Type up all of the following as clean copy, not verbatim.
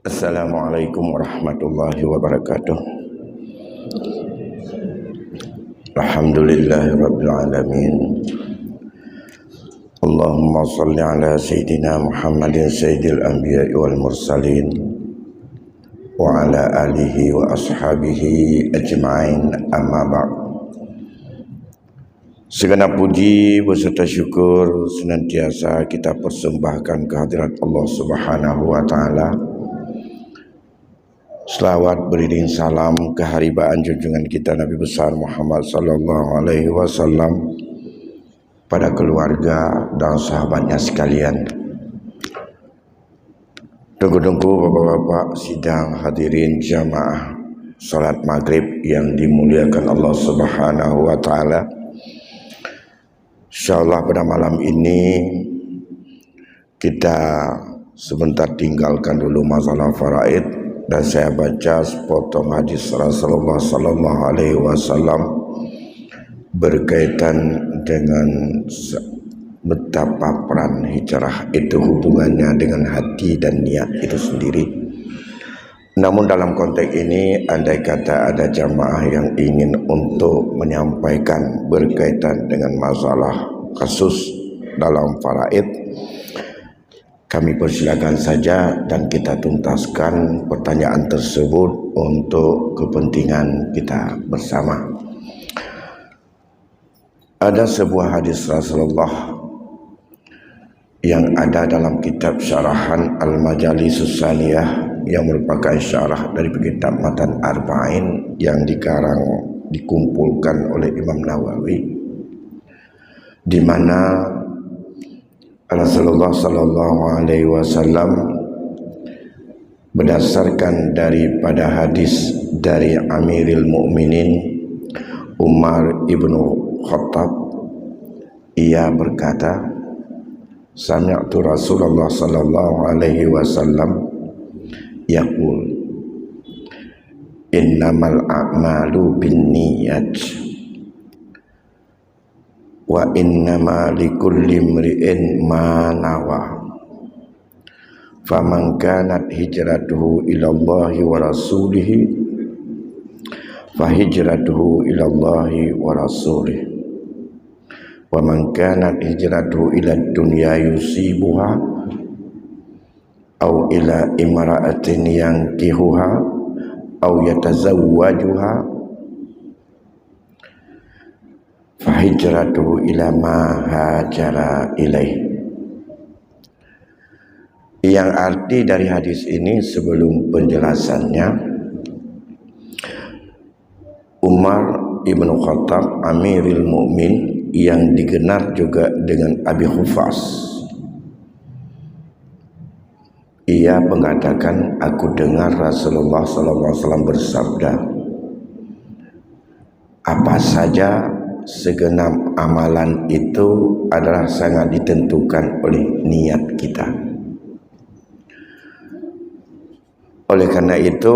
Assalamualaikum warahmatullahi wabarakatuh. Alhamdulillahi rabbil alamin. Allahumma salli ala sayyidina Muhammadin sayyidil anbiya'i wal mursalin wa ala alihi wa ashabihi ajma'in, amma ba'd. Segenap puji beserta syukur senantiasa kita persembahkan kehadirat Allah Subhanahu wa taala. Selawat beriring salam keharibaan junjungan kita Nabi besar Muhammad sallallahu alaihi wasallam pada keluarga dan sahabatnya sekalian. Tunggu-tunggu bapak-bapak sidang hadirin jamaah salat maghrib yang dimuliakan Allah Subhanahu wa taala. Insyaallah pada malam ini kita sebentar tinggalkan dulu masalah faraid dan saya baca sepotong hadis Rasulullah sallallahu alaihi wasallam berkaitan dengan betapa peran hijrah itu hubungannya dengan hati dan niat itu sendiri. Namun dalam konteks ini andai kata ada jamaah yang ingin untuk menyampaikan berkaitan dengan masalah kasus dalam faraid, kami persilakan saja dan kita tuntaskan pertanyaan tersebut untuk kepentingan kita bersama. Ada sebuah hadis Rasulullah yang ada dalam kitab syarahan Al-Majalisus Saniyah yang merupakan syarah dari kitab Matan Arba'in yang dikumpulkan oleh Imam Nawawi, di mana Rasulullah sallallahu alaihi wasallam berdasarkan daripada hadis dari Amirul Mukminin Umar ibnu Khattab, ia berkata, sami'tu Rasulullah sallallahu alaihi wasallam yaqul, innamal a'malu binniyat wa innama likulli imri'in ma nawa, faman kanat hijratuhu ila Allahi wa rasulihi fa hijratuhu ila Allahi wa rasulihi, wa man kanat hijratuhu ila dunya yusibuha aw ila imra'atin yankihuha aw yatazawwajuha fahijratuhu ila ma hajara ilaih. Yang arti dari hadis ini sebelum penjelasannya, Umar ibnu Khattab Amirul Mukmin yang digelar juga dengan Abi Hufas, ia mengatakan, aku dengar Rasulullah SAW bersabda, apa saja segenap amalan itu adalah sangat ditentukan oleh niat kita. Oleh karena itu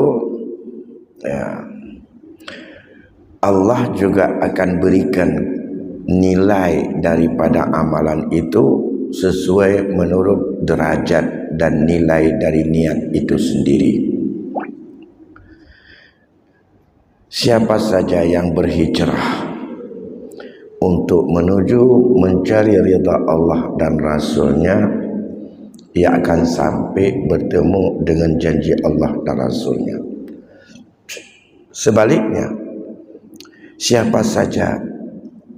Allah juga akan berikan nilai daripada amalan itu sesuai menurut derajat dan nilai dari niat itu sendiri. Siapa saja yang berhijrah untuk menuju mencari ridha Allah dan Rasulnya, ia akan sampai bertemu dengan janji Allah dan Rasulnya. Sebaliknya, siapa saja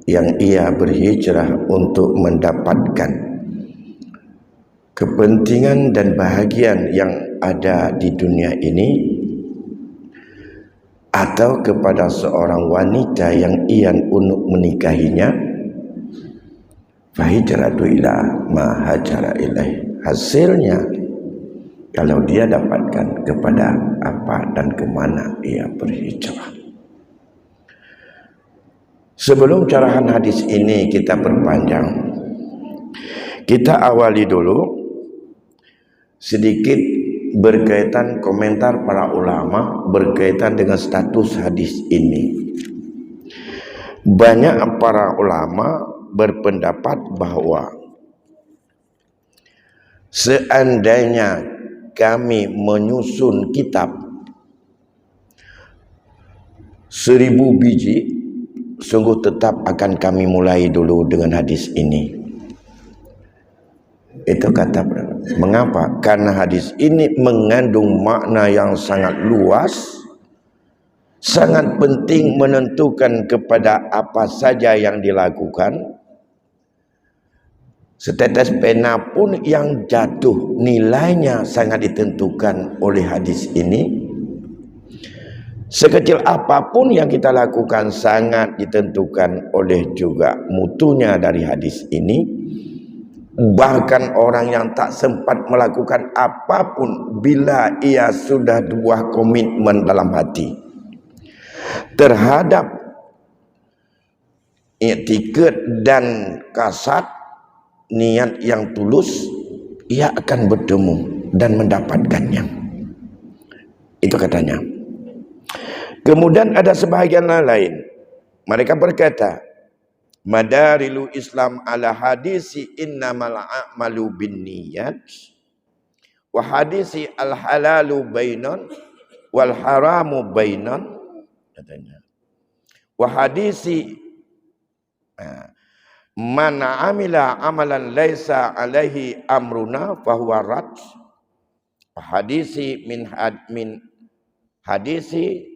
yang ia berhijrah untuk mendapatkan kepentingan dan bahagian yang ada di dunia ini, atau kepada seorang wanita yang ia untuk menikahinya, fahijratu ila ma hajara ilaih, hasilnya kalau dia dapatkan kepada apa dan kemana ia berhijrah. Sebelum carahan hadis ini kita perpanjang, kita awali dulu sedikit berkaitan komentar para ulama berkaitan dengan status hadis ini. Banyak para ulama berpendapat bahwa seandainya kami menyusun kitab 1000 biji, sungguh tetap akan kami mulai dulu dengan hadis ini. Itu kata. Mengapa? Karena hadis ini mengandung makna yang sangat luas, sangat penting menentukan kepada apa saja yang dilakukan. Setetes pena pun yang jatuh nilainya sangat ditentukan oleh hadis ini. Sekecil apapun yang kita lakukan sangat ditentukan oleh juga mutunya dari hadis ini. Bahkan orang yang tak sempat melakukan apapun bila ia sudah buah komitmen dalam hati terhadap i'tikad dan kasat niat yang tulus, ia akan bertemu dan mendapatkannya. Itu katanya. Kemudian ada sebahagian lain, mereka berkata, madarilu Islam ala hadisi innamal a'malu binniyat wa hadisi al halalu bainan wal haramu bainan, katanya. Wa hadisi man amila amalan laisa alaihi amruna fahuwa rad. Hadisi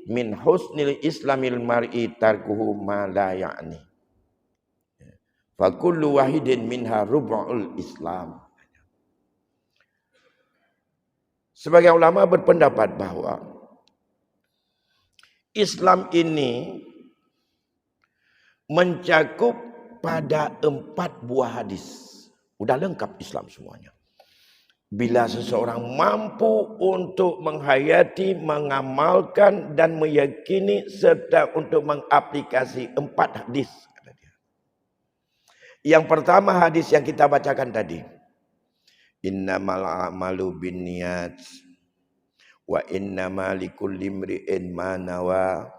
min husnil islamil mar'i tarkuhu ma la ya'ni. Fa kullu wahidin minha rub'ul Islam. Sebagai ulama berpendapat bahwa Islam ini mencakup pada 4 buah hadis. Udah lengkap Islam semuanya. Bila seseorang mampu untuk menghayati, mengamalkan dan meyakini serta untuk mengaplikasi 4 hadis. Yang pertama hadis yang kita bacakan tadi. Innamal a'malu binniyat wa innamal likulli imri'in ma nawa.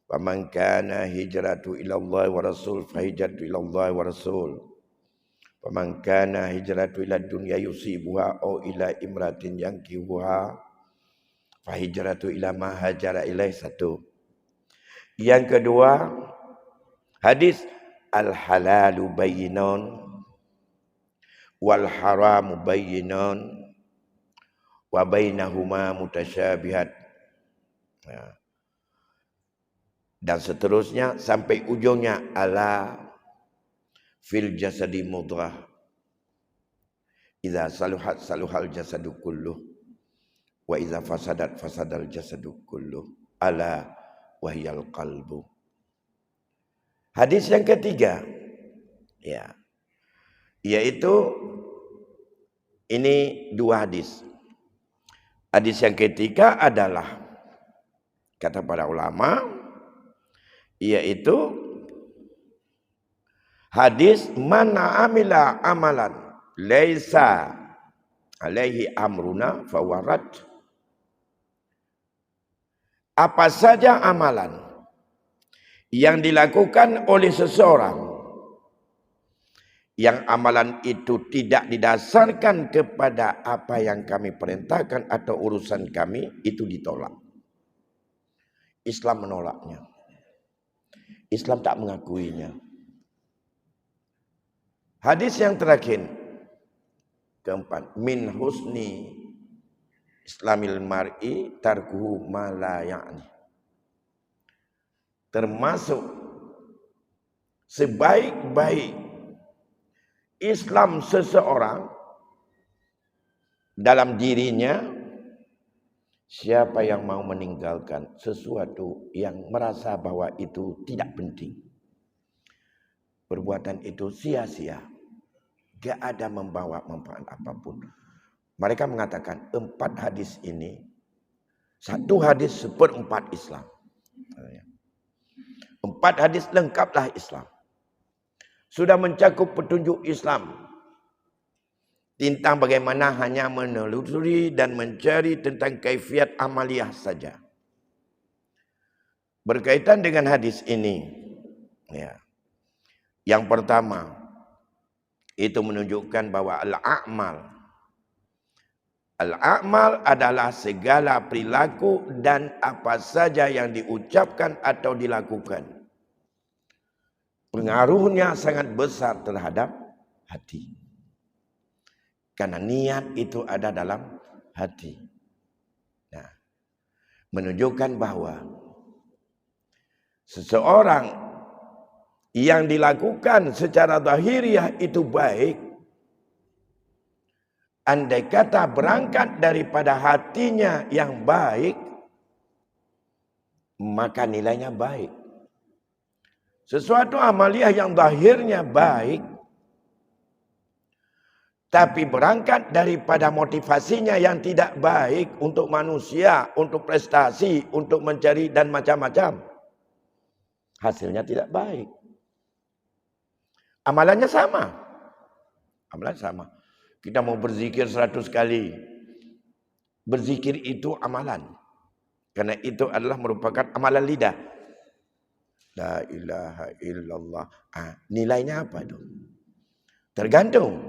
Wa man kana hijratu ila Allah wa rasul fa hijratu ila Allah wa rasul. Wa man kana hijratu ila dunya yusibuha aw ila imratin yankihuha fa hijratu ila ma hajara ilaih. Satu. Yang kedua, hadis al halalu bayyinun wal haramu bayyinun wa bainahuma mutasyabihat. Dan seterusnya sampai ujungnya ala fil jasadi mudghah idza saluhat saluhal jasadu kulluh wa idza fasadat fasadal jasadu kulluh ala wahyal qalbu. Hadis yang ketiga, ya, yaitu ini 2 hadis. Hadis yang ketiga adalah kata para ulama, yaitu hadis man amila amalan laisa alaihi amruna fawarad. Apa saja amalan yang dilakukan oleh seseorang yang amalan itu tidak didasarkan kepada apa yang kami perintahkan atau urusan kami, itu ditolak. Islam menolaknya. Islam tak mengakuinya. Hadis yang terakhir, keempat, min husni islamil mar'i tarkuhu ma la ya'ni. Termasuk sebaik-baik Islam seseorang dalam dirinya, siapa yang mau meninggalkan sesuatu yang merasa bahwa itu tidak penting. Perbuatan itu sia-sia. Gak ada membawa manfaat apapun. Mereka mengatakan 4 hadis ini, 1 hadis 1/4 Islam. 4 hadis lengkaplah Islam. Sudah mencakup petunjuk Islam tentang bagaimana hanya menelusuri dan mencari tentang kaifiat amaliyah saja. Berkaitan dengan hadis ini, ya. Yang pertama, itu menunjukkan bahwa al-a'mal Al-a'mal adalah segala perilaku dan apa saja yang diucapkan atau dilakukan. Pengaruhnya sangat besar terhadap hati. Karena niat itu ada dalam hati. Nah, menunjukkan bahwa seseorang yang dilakukan secara zahiriah itu baik, andai kata berangkat daripada hatinya yang baik, maka nilainya baik. Sesuatu amaliah yang zahirnya baik, tapi berangkat daripada motivasinya yang tidak baik untuk manusia, untuk prestasi, untuk mencari dan macam-macam, hasilnya tidak baik. Amalannya sama. Amalan sama. Kita mau berzikir 100 kali. Berzikir itu amalan. Karena itu adalah merupakan amalan lidah. La ilaha illallah. Nilainya apa itu? Tergantung.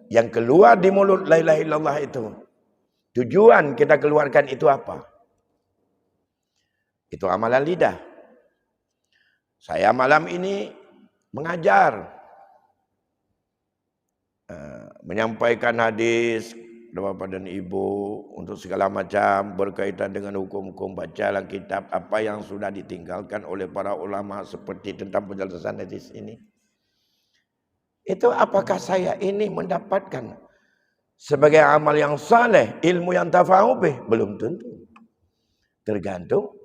Yang keluar di mulut la ilaha illallah itu. Tujuan kita keluarkan itu apa? Itu amalan lidah. Saya malam ini mengajar. Menyampaikan hadis Bapak dan Ibu untuk segala macam berkaitan dengan hukum-hukum baca dalam kitab apa yang sudah ditinggalkan oleh para ulama seperti tentang penjelasan hadis ini. Itu apakah saya ini mendapatkan sebagai amal yang saleh, ilmu yang tafa'u bih? Belum tentu. Tergantung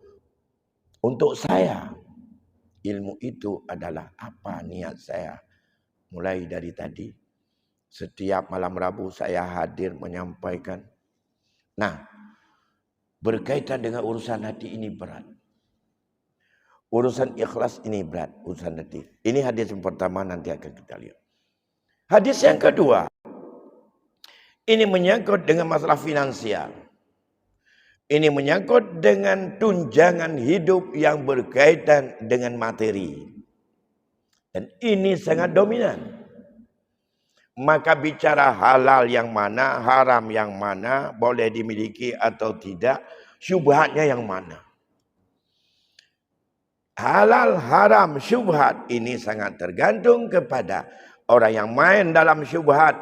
untuk saya. Ilmu itu adalah apa niat saya. Mulai dari tadi. Setiap malam Rabu saya hadir menyampaikan. Nah, berkaitan dengan urusan hati ini berat. Urusan ikhlas ini berat, urusan hati. Ini hadis yang pertama, nanti akan kita lihat. Hadis yang kedua. Ini menyangkut dengan masalah finansial. Ini menyangkut dengan tunjangan hidup yang berkaitan dengan materi. Dan ini sangat dominan. Maka bicara halal yang mana, haram yang mana, boleh dimiliki atau tidak, syubhatnya yang mana. Halal, haram, syubhat ini sangat tergantung kepada orang yang main dalam syubhat.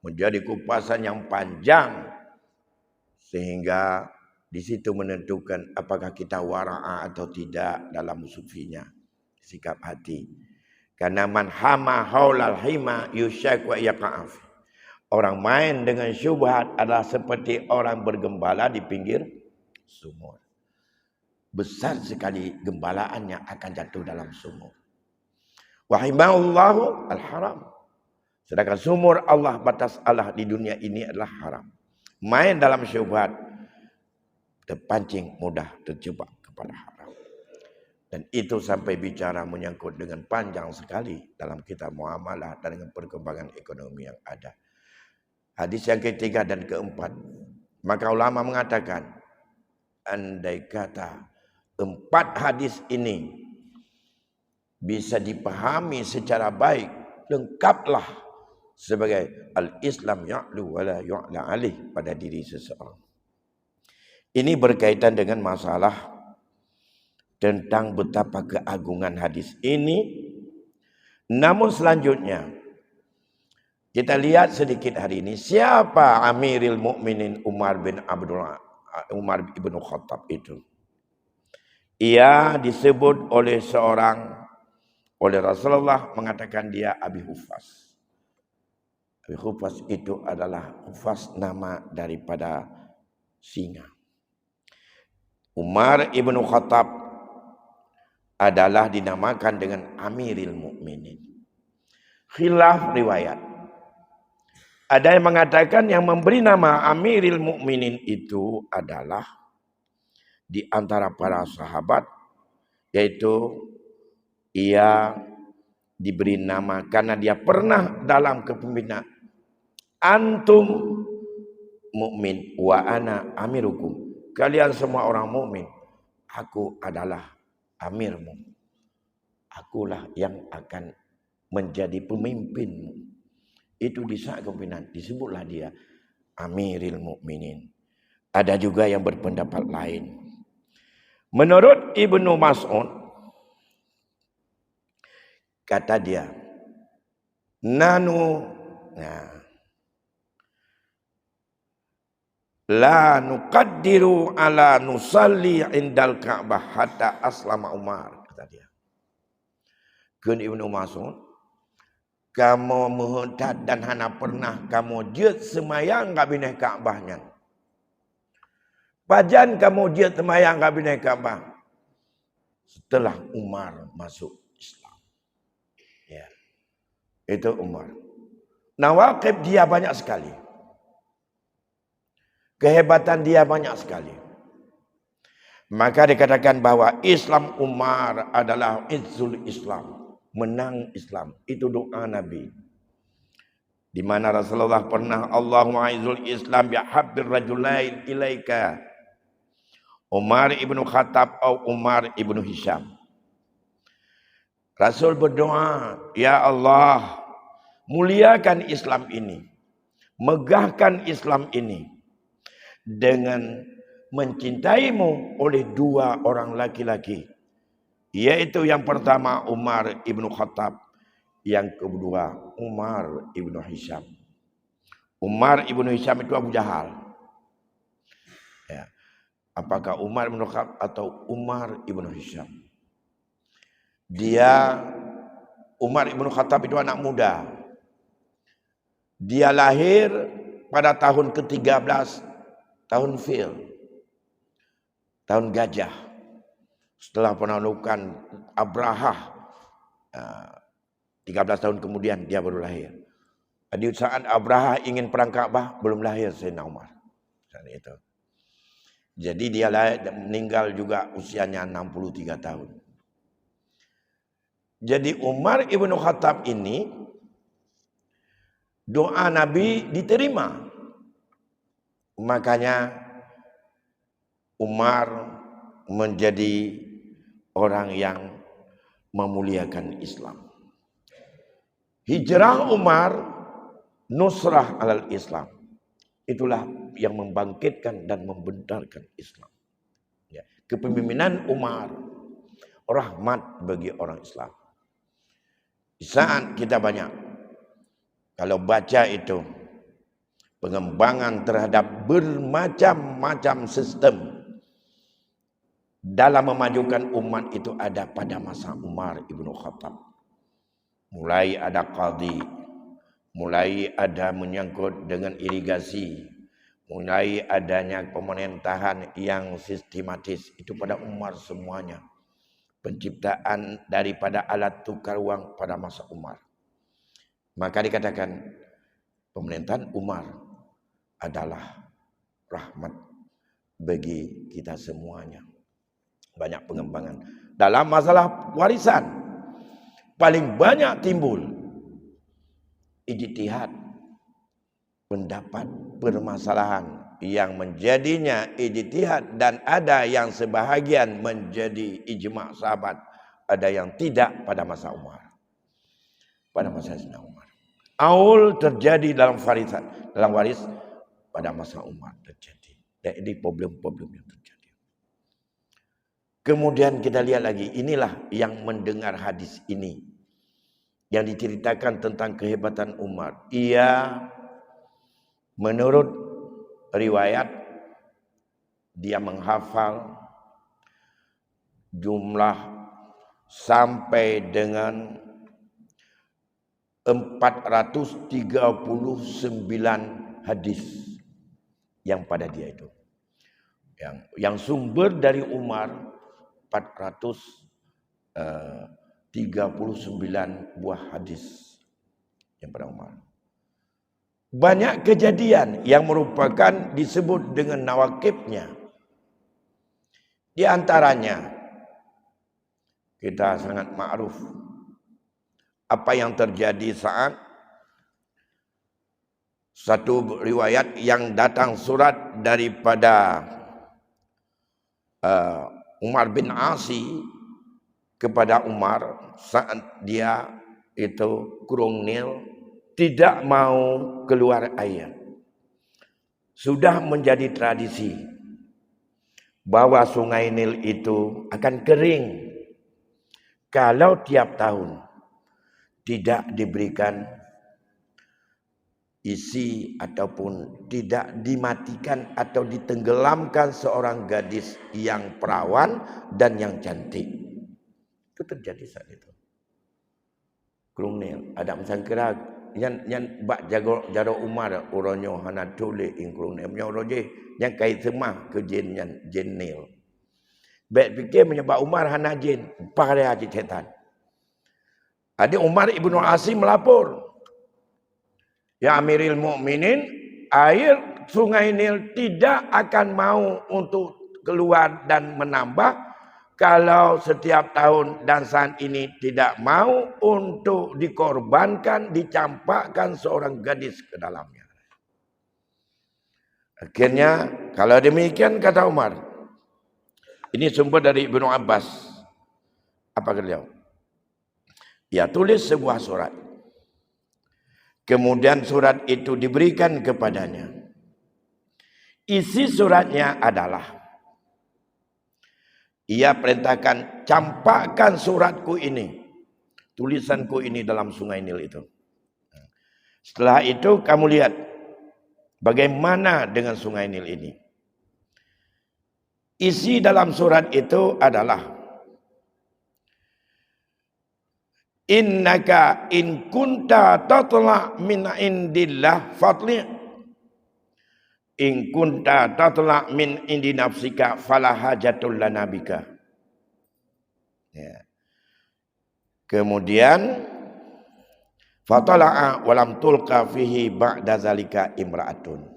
Menjadi kupasan yang panjang. Sehingga di situ menentukan apakah kita wara'a atau tidak dalam sufinya. Sikap hati. Karena man hama haulal hima yusyak wa yaqa'af. Orang main dengan syubhat adalah seperti orang bergembala di pinggir sumur. Besar sekali gembalaannya akan jatuh dalam sumur. Wa himallahu al-haram. Sedangkan sumur Allah, batas Allah di dunia ini adalah haram. Main dalam syubhat, terpancing mudah terjebak kepada haram. Dan itu sampai bicara menyangkut dengan panjang sekali dalam kitab muamalah dan dengan perkembangan ekonomi yang ada. Hadis yang ketiga dan keempat. Maka ulama mengatakan, andai kata 4 hadis ini bisa dipahami secara baik, lengkaplah sebagai al-Islam ya'lu wa la yu'la alih pada diri seseorang. Ini berkaitan dengan masalah tentang betapa keagungan hadis ini. Namun selanjutnya kita lihat sedikit hari ini siapa Amirul Mukminin Umar bin Khattab itu. Ia disebut oleh Rasulullah mengatakan dia Abi Hufas. Abi Hufas itu adalah Hufas nama daripada singa. Umar ibn Khattab adalah dinamakan dengan Amirul Mukminin. Khilaf riwayat. Ada yang mengatakan yang memberi nama Amirul Mukminin itu adalah di antara para sahabat, yaitu ia diberi nama karena dia pernah dalam kepemimpinan. Antum mukmin wa ana amirukum. Kalian semua orang mukmin, aku adalah amirmu. Akulah yang akan menjadi pemimpinmu. Itu di saat kepemimpinan disebutlah dia Amiril Mukminin. Ada juga yang berpendapat lain. Menurut Ibnu Mas'ud, kata dia, la nuqaddiru ala nusalli indal Ka'bah hatta aslama Umar, kata dia. Kun Ibnu Mas'ud, kamu muhtad dan hana pernah kamu jut semayang kabineh Ka'bahnya. Pajan kamu jut semayang kabineh Ka'bah setelah Umar masuk Islam. Ya. Itu Umar. Nawaqib dia banyak sekali. Kehebatan dia banyak sekali. Maka dikatakan bahwa Islam Umar adalah izzul Islam, menang Islam. Itu doa Nabi. Di mana Rasulullah pernah, Allahumma izzul Islam bi habbir rajulain ilaika, Umar ibnu Khattab atau Umar ibnu Hisham. Rasul berdoa, ya Allah, muliakan Islam ini, megahkan Islam ini dengan mencintaimu oleh dua orang laki-laki, yaitu yang pertama Umar ibnu Khattab, yang kedua Umar ibnu Hisham. Umar ibnu Hisham itu Abu Jahal. Ya. Apakah Umar ibnu Khattab atau Umar ibnu Hisham? Umar ibnu Khattab itu anak muda. Dia lahir pada tahun ke-13, tahun Fil, tahun gajah. Setelah penaklukan Abraha, 13 tahun kemudian dia baru lahir. Di saat Abraha ingin perang Ka'bah, belum lahir Sayyidina Umar. Saat itu. Jadi dia meninggal juga usianya 63 tahun. Jadi Umar ibnu Khattab ini, doa Nabi diterima. Makanya Umar menjadi orang yang memuliakan Islam. Hijrah Umar, nusrah alal Islam. Itulah yang membangkitkan dan membenarkan Islam. Ya. Kepemimpinan Umar, rahmat bagi orang Islam. Di saat kita banyak, kalau baca itu, pengembangan terhadap bermacam-macam sistem dalam memajukan umat itu ada pada masa Umar ibnu Khattab. Mulai ada qadhi, mulai ada menyangkut dengan irigasi, mulai adanya pemerintahan yang sistematis, itu pada Umar semuanya. Penciptaan daripada alat tukar uang pada masa Umar. Maka dikatakan pemerintahan Umar adalah rahmat bagi kita semuanya. Banyak pengembangan. Dalam masalah warisan, paling banyak timbul ijtihad, pendapat, permasalahan yang menjadinya ijtihad, dan ada yang sebahagian menjadi ijma' sahabat, ada yang tidak pada masa Umar. Pada masa Sayyidina Umar. Aul terjadi dalam waris pada masa Umar terjadi. Dan ini problem-problem yang terjadi. Kemudian kita lihat lagi, inilah yang mendengar hadis ini yang diceritakan tentang kehebatan Umar. Ia menurut riwayat dia menghafal jumlah sampai dengan 439 hadis yang pada dia itu. Yang sumber dari Umar 439 buah hadis yang pada Umar. Banyak kejadian yang merupakan disebut dengan nawaqibnya. Di antaranya kita sangat ma'ruf apa yang terjadi saat satu riwayat yang datang surat daripada Umar bin Asi kepada Umar saat dia itu kurung Nil, tidak mau keluar air. sudah menjadi tradisi bahwa Sungai Nil itu akan kering kalau tiap tahun tidak diberikan isi ataupun tidak dimatikan atau ditenggelamkan seorang gadis yang perawan dan yang cantik. Itu terjadi saat itu. Krungnil ada sangkira yang bak jaro umar uronyo hana tole ing krungnil menyoje yang kait semah ke jin Nil. Baik fikir menyebab Umar hana jin pare haji setan. Ada Umar ibnu Asim melapor, ya Amiril Mukminin, air Sungai Nil tidak akan mau untuk keluar dan menambah kalau setiap tahun dan saat ini tidak mau untuk dikorbankan, dicampakkan seorang gadis ke dalamnya. Akhirnya kalau demikian kata Umar, ini sumber dari Ibnu Abbas. Apa beliau? Ia tulis sebuah surat. Kemudian surat itu diberikan kepadanya. Isi suratnya adalah, ia perintahkan, campakkan suratku ini, tulisanku ini dalam Sungai Nil itu. Setelah itu kamu lihat bagaimana dengan Sungai Nil ini. Isi dalam surat itu adalah, innaka in kunta tatla min indillah fadli in kunta tatla min indi nafsika fala hajatul lana bika. Ya. Kemudian fatala'a walam tulqa fihi ba'da zalika imra'atun.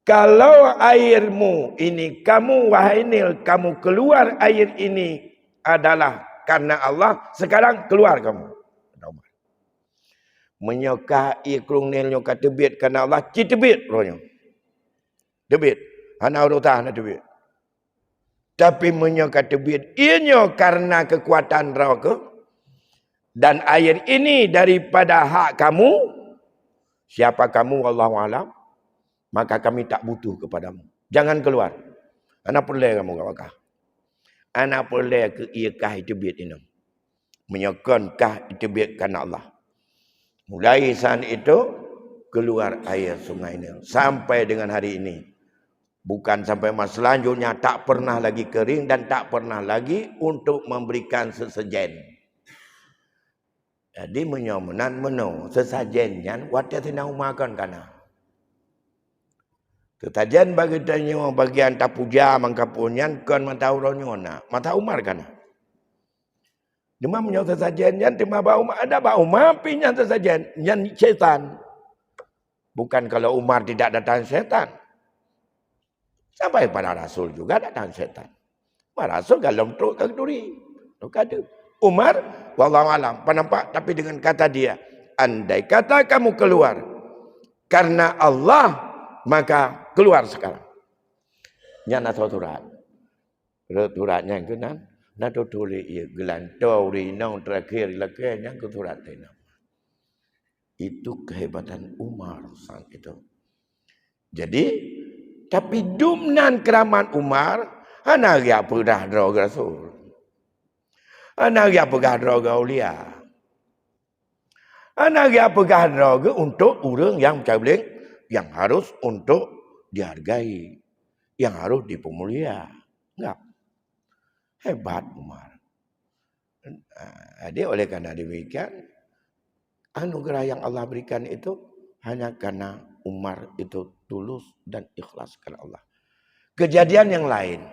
Kalau airmu ini, kamu wahai Nil, kamu keluar air ini adalah karena Allah, sekarang keluar kamu. Menyokai krung Nil nyoka tebit karena Allah, citebit rohnya. Tebit. Hana urutah hana tebit. Tapi menyoka tebit, ianya karena kekuatan roh dan air ini daripada hak kamu, siapa kamu wallahu alam, maka kami tak butuh kepadamu. Jangan keluar. Anak perlu kamu kawakah. Anak perlu ke iakah itibit ini. Menyokonkah itibit karena Allah. Mulai saat itu keluar air Sungai Nil. Sampai dengan hari ini. Bukan sampai masa selanjutnya tak pernah lagi kering dan tak pernah lagi untuk memberikan sesajen. Jadi menyomenan meno sesajennya wadah tinau makan kana. Ketajan bagi tanya bagian tapuja mangkapunyan kan mata uronyona mata Umar kana. Demam menyo sesajen yan tema ba Umar ada ba Umar pinya sesajen yan setan. Bukan kalau Umar tidak datang setan. Sampai pada Rasul juga datang setan. Rasul galom truk keduri. Kata Umar wallahu alam penampak tapi dengan kata dia, andai kata kamu keluar karena Allah maka keluar sekarang. Nyana surat. Suratnya kenan na tulis ia gelantori nang terakhir lakanya ke surat ini. Itu kehebatan Umar saat itu. Jadi tapi dumnan keramat Umar anak ya pedah droga Rasul. Anak ya pedah droga ulia. Anak ya pedah droga untuk orang yang cabling yang harus untuk dihargai, yang harus dipemulia. Enggak. Hebat Umar. Dia oleh karena demikian, anugerah yang Allah berikan itu hanya karena Umar itu tulus dan ikhlas karena Allah. Kejadian yang lain.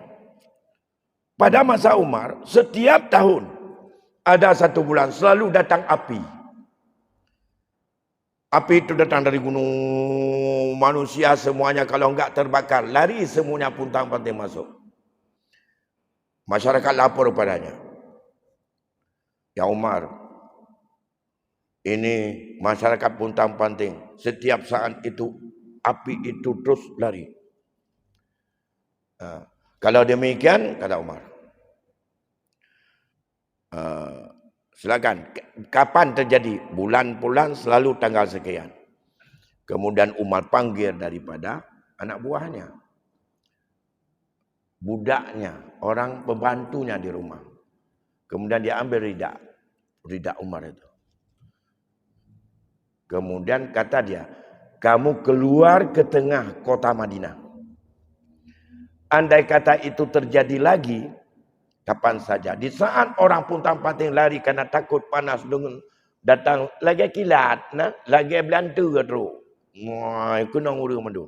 Pada masa Umar, setiap tahun ada satu bulan selalu datang api. Api itu datang dari gunung, manusia semuanya kalau enggak terbakar, lari semuanya puntang-panting masuk. Masyarakat lapor padanya. Ya Umar, ini masyarakat puntang-panting. Setiap saat itu, api itu terus lari. Kalau demikian, kata Umar, silakan. Kapan terjadi? Bulan-bulan selalu tanggal sekian. Kemudian Umar panggil daripada anak buahnya, budaknya, orang pembantunya di rumah. Kemudian dia ambil rida Umar itu. Kemudian kata dia, kamu keluar ke tengah kota Madinah. Andai kata itu terjadi lagi, kapan saja. Di saat orang pun tampating lari karena takut panas dengan datang lagi kilat, nah, lagi belantu ke teruk. Wah, kena ngurus mandu.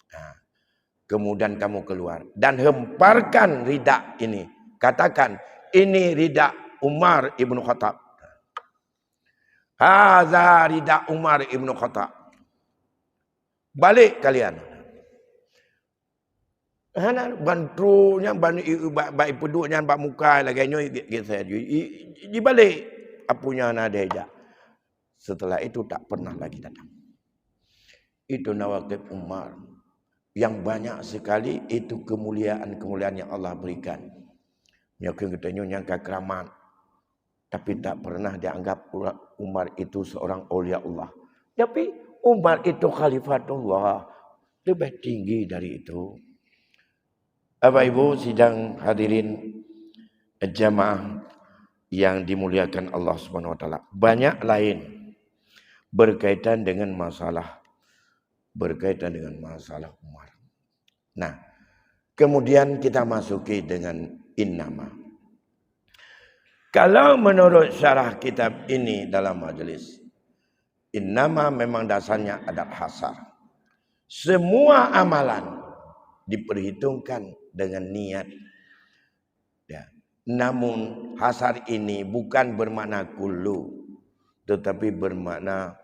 Nah, kemudian kamu keluar dan hemparkan rida ini. Katakan, ini rida Umar ibnu Khattab. Hadza rida Umar ibnu Khattab. Balik kalian. Hana bantunya baik peduknya bak muka lagi nyoy gitu di balik apunya nadeja. Setelah itu tak pernah lagi datang. Itu nawaqib Umar yang banyak sekali, itu kemuliaan yang Allah berikan. Mungkin kita nyangka keramat, tapi tak pernah dianggap Umar itu seorang aulia Allah. Tapi Umar itu khalifatullah, lebih tinggi dari itu. Bapak Ibu sidang hadirin jamaah yang dimuliakan Allah Subhanahu wa taala. Banyak lain berkaitan dengan masalah Umar. Nah, kemudian kita masuki dengan innama. Kalau menurut syarah kitab ini dalam majelis, innama memang dasarnya ada hasar. Semua amalan diperhitungkan dengan niat. Ya. Namun hasar ini bukan bermakna kullu, tetapi bermakna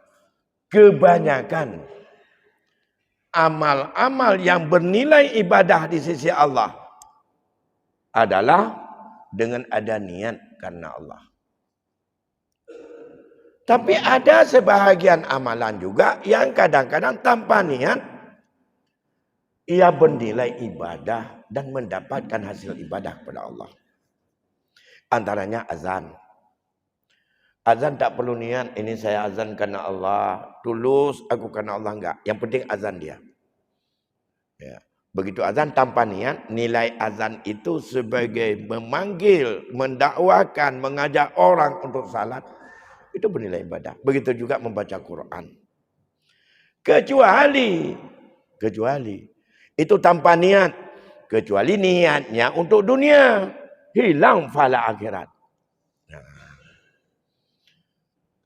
kebanyakan. Amal-amal yang bernilai ibadah di sisi Allah adalah dengan ada niat karena Allah. Tapi ada sebahagian amalan juga yang kadang-kadang tanpa niat ia bernilai ibadah dan mendapatkan hasil ibadah kepada Allah. Antaranya azan. Azan tak perlu niat, ini saya azan karena Allah, tulus aku karena Allah, enggak. Yang penting azan dia. Ya. Begitu azan tanpa niat, nilai azan itu sebagai memanggil, mendakwakan, mengajak orang untuk salat, itu bernilai ibadah. Begitu juga membaca Quran. Kecuali itu tanpa niat, kecuali niatnya untuk dunia, hilang pahala akhirat.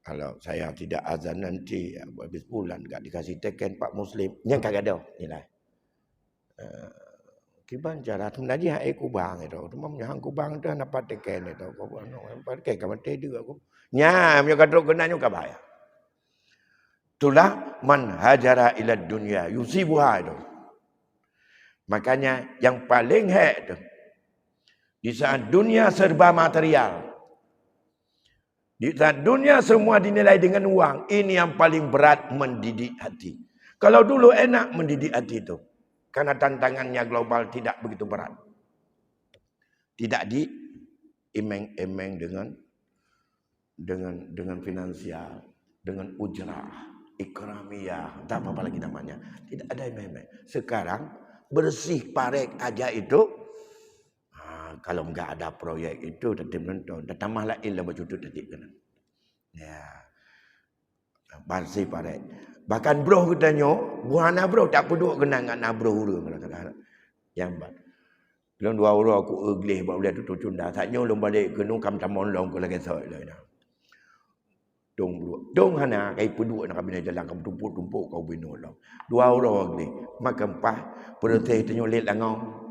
Kalau saya tidak azan nanti, habis bulan tak dikasih teken Pak Muslim, yang kagak ada nilai. Kiban cara tu naji hai kubang itu, tu mamnya hang kubang tu napa teken itu, kau pakai kamu tedi aku. Nya, myo kadro kenanya kabaya. Itulah man hajara ila dunya yusibuha itu. Makanya yang paling hak itu di saat dunia serba material. Di saat dunia semua dinilai dengan uang, ini yang paling berat mendidik hati. Kalau dulu enak mendidik hati itu, karena tantangannya global tidak begitu berat. Tidak diimeng-imeng dengan finansial, dengan ujrah, ikramiyah, tak apa lagi namanya. Tidak ada imeng-imeng. Sekarang bersih parek aja itu, kalau enggak ada proyek itu tetap nonton, tambahlah ilah berjudul tetap kena. Ya, bersih parek. Bahkan bro katanya, buana bro tak peduk kena dengan bro huru kata yang bat. Long 2 orang aku eglih buat dia tu cunda. Saknya long balik ke nungkam tamon long ko lagi soi lah dah. Dong bro. Dong hana kai peduk nak bina jalan kam tumpuk-tumpuk kau bina long. 2 orang eglih. Maka empah perutih tanyo let langau.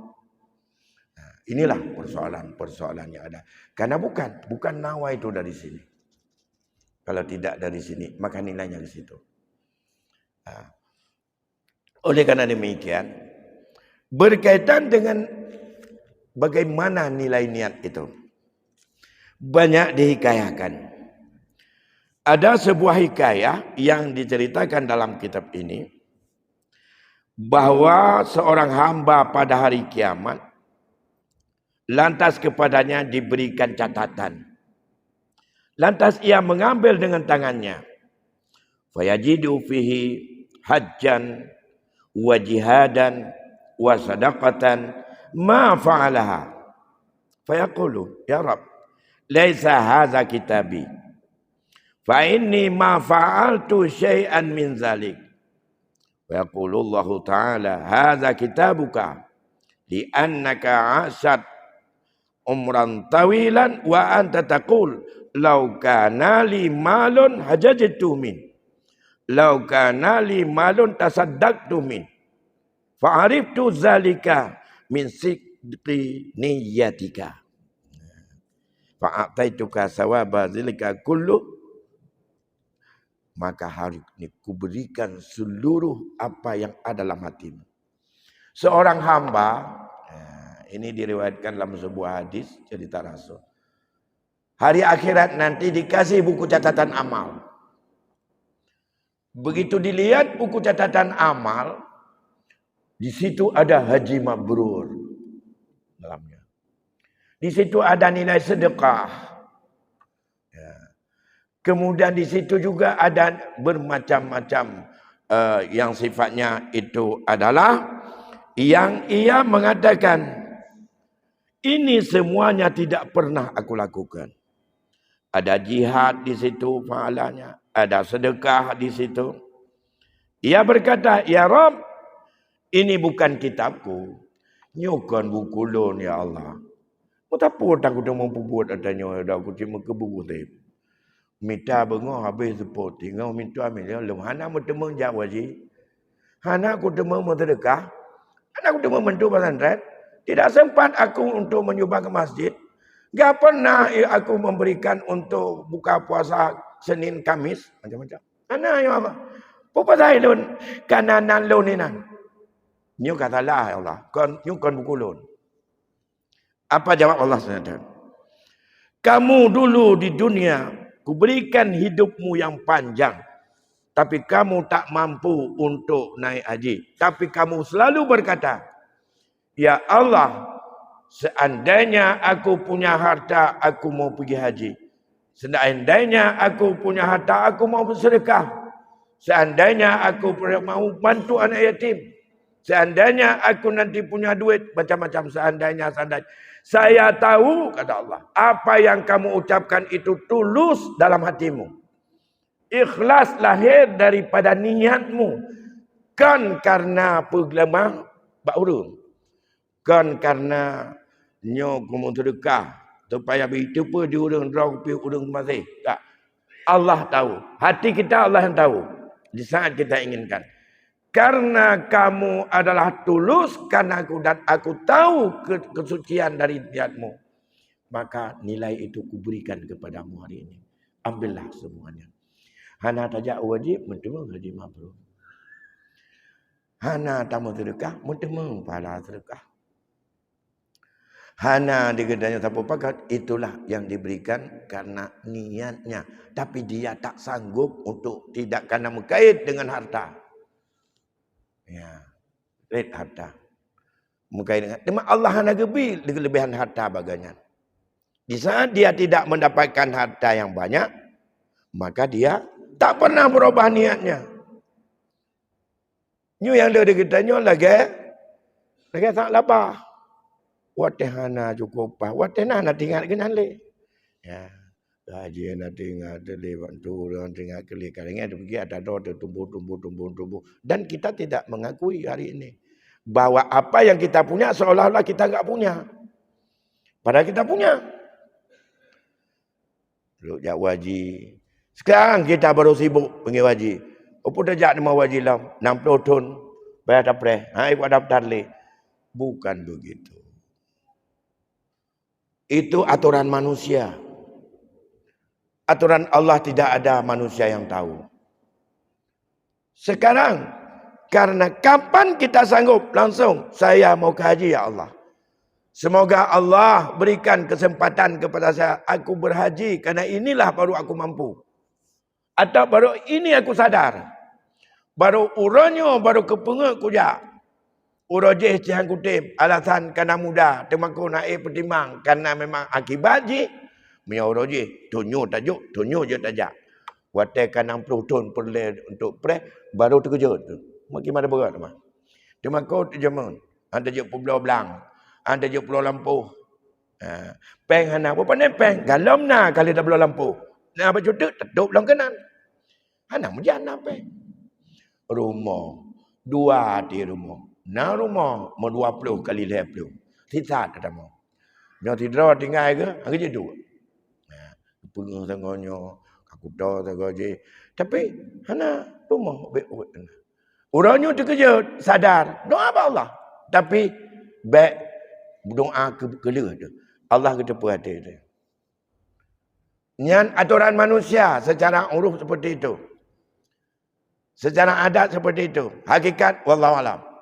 Inilah persoalan yang ada. Karena bukan nawa itu dari sini. Kalau tidak dari sini, maka nilainya di situ. Oleh karena demikian, berkaitan dengan bagaimana nilai niat itu, banyak dihikayakan. Ada sebuah hikayah yang diceritakan dalam kitab ini, bahwa seorang hamba pada hari kiamat, lantas kepadanya diberikan catatan. Lantas ia mengambil dengan tangannya. Fayajidu fihi hajjan wa jihadan wa sadaqatan ma fa'alaha. Fayaqulu, ya Rabb, laisa hadza kitabi. Fa inni ma fa'altu syai'an min zalik. Fayaqulu Allah Ta'ala, hadza kitabuka li'annaka 'asat umran tawilan wa anta taqul law kana li malun hajajtu min. Law kana li malun tasaddaqtu min. Fa'ariftu zalika min sidqi niyyatika. Fa'ataituka sawaba zalika kullu. Maka hari ini kuberikan seluruh apa yang ada dalam hatimu. Seorang hamba, ini diriwayatkan dalam sebuah hadis cerita Rasul. Hari akhirat nanti dikasih buku catatan amal. Begitu dilihat buku catatan amal, di situ ada haji mabrur dalamnya. Di situ ada nilai sedekah. Kemudian di situ juga ada bermacam-macam yang sifatnya itu adalah yang ia mengatakan, ini semuanya tidak pernah aku lakukan. Ada jihad di situ pahalanya, ada sedekah di situ. Ia berkata, ya Rabb, ini bukan kitabku. Nyukan buku lon ya Allah. Betapa aku dah mampu buat adanya, aku cuma kebuku. Minta bengok habis sepot. Tinggal minta ambil. Lem hana bertemu jawab je. Hana aku temu sedekah. Hana aku temu mentu pesantren. Tidak sempat aku untuk menyumbang ke masjid. Gak pernah aku memberikan untuk buka puasa Senin Kamis. Macam-macam. Hana ya Allah. Apa saya lun? Kananan lun ni nan. Nyu katalah ya Allah. Nyu kan buku lun. Apa jawab Allah SWT? Kamu dulu di dunia, kuberikan hidupmu yang panjang. Tapi kamu tak mampu untuk naik haji. Tapi kamu selalu berkata, ya Allah, seandainya aku punya harta, aku mau pergi haji. Seandainya aku punya harta, aku mau bersedekah. Seandainya aku mau bantu anak yatim. Seandainya aku nanti punya duit, macam-macam seandainya. Saya tahu, kata Allah, apa yang kamu ucapkan itu tulus dalam hatimu. Ikhlas lahir daripada niatmu. Kan karena penggemar baurung. Kan karena nyok kumu sedekah. Supaya begitu pun diurung rau pi urung masih. Tak. Allah tahu. Hati kita Allah yang tahu. Di saat kita inginkan. Karena kamu adalah tulus, karena aku tahu kesucian dari niatmu. Maka nilai itu kuberikan kepadamu hari ini. Ambillah semuanya. Hana tajak wajib, mentemu haji mabrur. Hana tamu sedekah, mentemu pahala sedekah. Hana digedanya sapu pakat, itulah yang diberikan karena niatnya. Tapi dia tak sanggup untuk tidak karena mengkait dengan harta. Ya, red harta. Mungkin dengan Allah hana gebi kelebihan harta bagangan. Di saat dia tidak mendapatkan harta yang banyak, maka dia tak pernah berubah niatnya. Nyu yang dia kitanya lagi tak lapar. Watehana cukup pa. Watehana nak tinggal kenan le. Ya. Haji nak tinggal tadi bantu orang tinggal kali kalingnya pergi ada doa tumbuh. Dan kita tidak mengakui hari ini bahwa apa yang kita punya seolah-olah kita enggak punya. Padahal kita punya. Lu jak waji. Sekarang kita baru sibuk pergi waji. Apa dah jak nama waji lam 60 tahun bayar dapre. Ha ibu daftar le. Bukan begitu. Itu aturan manusia. Aturan Allah tidak ada manusia yang tahu. Sekarang, karena kapan kita sanggup langsung, saya mau ke haji ya Allah. Semoga Allah berikan kesempatan kepada saya. Aku berhaji karena inilah baru aku mampu. Atau baru ini aku sadar. Baru uranyo, baru kepengek kujak. Urojeh cihang kutip, alasan karena muda, temaku naik pertimbang. Karena memang akibat je. Mia urojeh, tunyo tajuk, tunyo je tajak. Watekan 60 ton perle untuk press baru terkejut tu. Makin mana berat mah. Dia makau tu jaman. Anda je Pulau Belang. Anda je Pulau Lampu. Peng hana apa ni peng? Galam na kali dah Pulau Lampu. Nah baju tu tutup dalam kanan. Hana menjana peng. Rumah. Dua di rumah. Nah rumah mau 20 kali 20. Tidak ada mau. Yang tidak tinggal ke? Aku je dua. Pengang tangannya. Aku tahu tak gaji. Tapi, hana rumah. Orangnya terkejut, sadar. Doa apa Allah? Tapi, baik doa kelih tu. Allah kita perhati tu. Nyan aturan manusia secara uruf seperti itu. Secara adat seperti itu. Hakikat, wallahualam.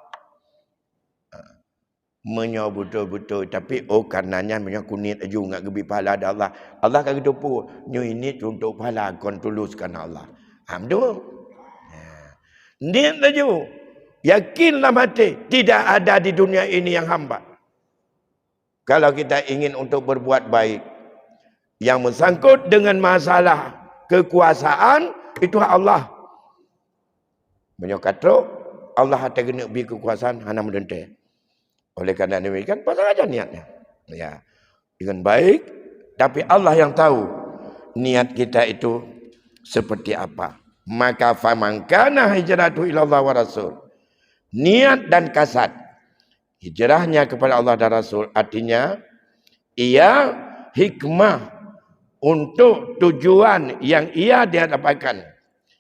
Menyo betul-betul tapi karenanya menyo kunit aju ngak gebi pahala ada Allah. Allah kata gitu pu, nyo ini untuk pahala kon tulus karena Allah. Hamdul. Niat aju. Yakinlah hati tidak ada di dunia ini yang hamba. Kalau kita ingin untuk berbuat baik yang bersangkut dengan masalah kekuasaan itu Allah. Menyo kata Allah ada kena bi kekuasaan hana mendentai. Oleh kerana demikian, pasal aja niatnya. Ya, dengan baik. Tapi Allah yang tahu niat kita itu seperti apa. Maka faman kana hijratu ilallah wa rasul. Niat dan kasad. Hijrahnya kepada Allah dan Rasul. Artinya, ia hikmah untuk tujuan yang ia dapatkan.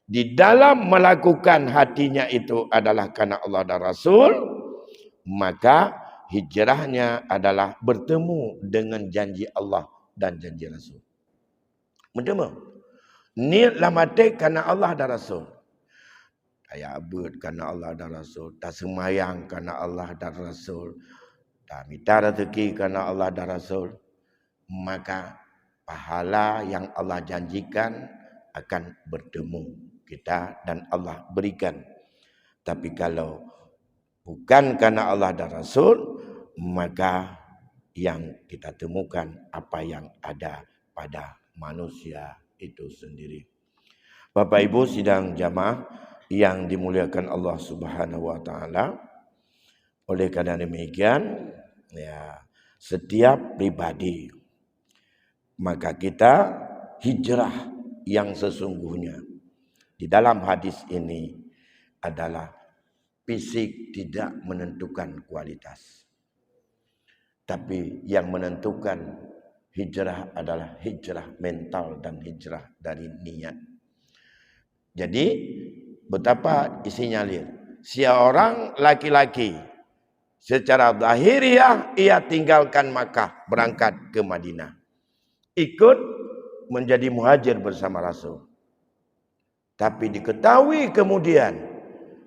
Di dalam melakukan hatinya itu adalah karena Allah dan Rasul. Maka hijrahnya adalah bertemu dengan janji Allah dan janji Rasul. Bertemu. Niatlah mati kerana Allah dan Rasul. Tak abud kerana Allah dan Rasul. Tak semayang kerana Allah dan Rasul. Tak minta rezeki kerana Allah dan Rasul. Maka pahala yang Allah janjikan akan bertemu kita dan Allah berikan. Tapi kalau bukan karena Allah dan Rasul, maka yang kita temukan apa yang ada pada manusia itu sendiri. Bapak Ibu sidang jamaah yang dimuliakan Allah Subhanahu wa taala. Oleh karena demikian, ya, setiap pribadi maka kita hijrah yang sesungguhnya di dalam hadis ini adalah fisik tidak menentukan kualitas. Tapi yang menentukan hijrah adalah hijrah mental dan hijrah dari niat. Jadi betapa isinya lihat. Seorang laki-laki secara zahiriah ia tinggalkan Makkah berangkat ke Madinah. Ikut menjadi muhajir bersama Rasul. Tapi diketahui kemudian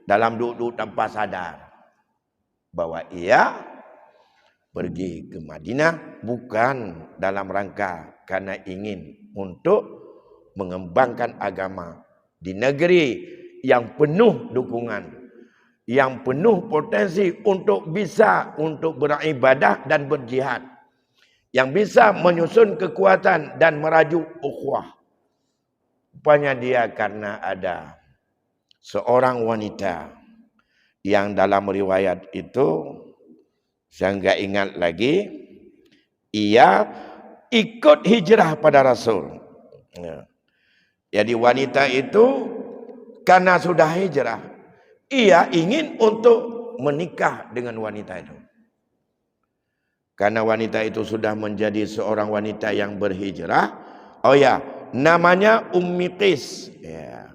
dalam duduk tanpa sadar bahwa ia pergi ke Madinah bukan dalam rangka karena ingin untuk mengembangkan agama di negeri yang penuh dukungan, yang penuh potensi untuk bisa untuk beribadah dan berjihad, yang bisa menyusun kekuatan dan merajuk ukhuwah. Rupanya dia karena ada seorang wanita yang dalam riwayat itu saya enggak ingat lagi, ia ikut hijrah pada Rasul. Jadi wanita itu karena sudah hijrah, ia ingin untuk menikah dengan wanita itu. Karena wanita itu sudah menjadi seorang wanita yang berhijrah. Oh ya, namanya Ummi Qis. Ya.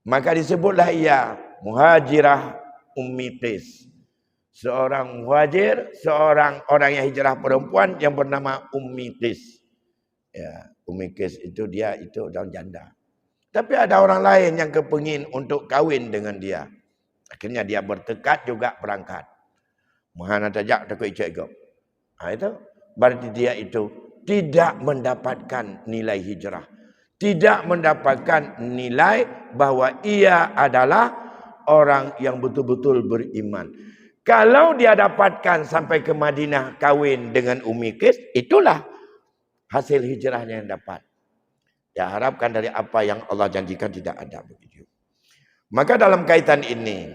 Maka disebutlah ia muhajirah Ummi Qis. Seorang muhajir, seorang orang yang hijrah perempuan yang bernama Ummi Qis. Ya, Ummi Qis itu dia itu daun janda. Tapi ada orang lain yang kepingin untuk kahwin dengan dia. Akhirnya dia bertekad juga berangkat. Muhana tajak takut ikut. Itu berarti dia itu tidak mendapatkan nilai hijrah. Tidak mendapatkan nilai bahwa ia adalah orang yang betul-betul beriman. Kalau dia dapatkan sampai ke Madinah kahwin dengan Ummi Qis, itulah hasil hijrahnya yang dapat. Ya, harapkan dari apa yang Allah janjikan tidak ada begitu. Maka dalam kaitan ini,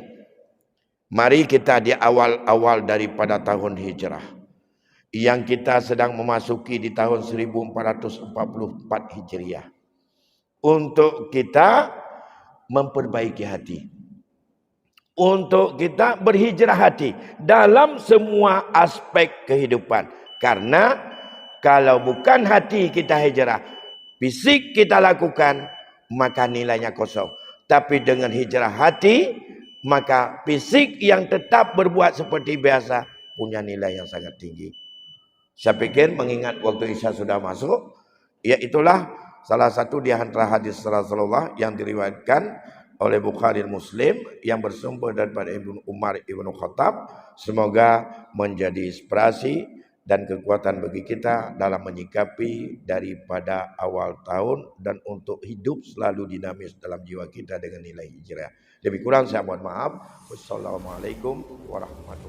mari kita di awal-awal daripada tahun hijrah, yang kita sedang memasuki di tahun 1444 Hijriah, untuk kita memperbaiki hati, untuk kita berhijrah hati dalam semua aspek kehidupan. Karena kalau bukan hati kita hijrah, fisik kita lakukan, maka nilainya kosong. Tapi dengan hijrah hati, maka fisik yang tetap berbuat seperti biasa punya nilai yang sangat tinggi. Saya pikir mengingat waktu Isya sudah masuk, ya itulah salah satu di antara hadis Rasulullah yang diriwayatkan oleh Bukhari Muslim yang bersumber daripada Ibnu Umar Ibnu Khattab. Semoga menjadi inspirasi dan kekuatan bagi kita dalam menyikapi daripada awal tahun dan untuk hidup selalu dinamis dalam jiwa kita dengan nilai hijrah. Lebih kurang saya mohon maaf. Wassalamualaikum warahmatullahi wabarakatuh.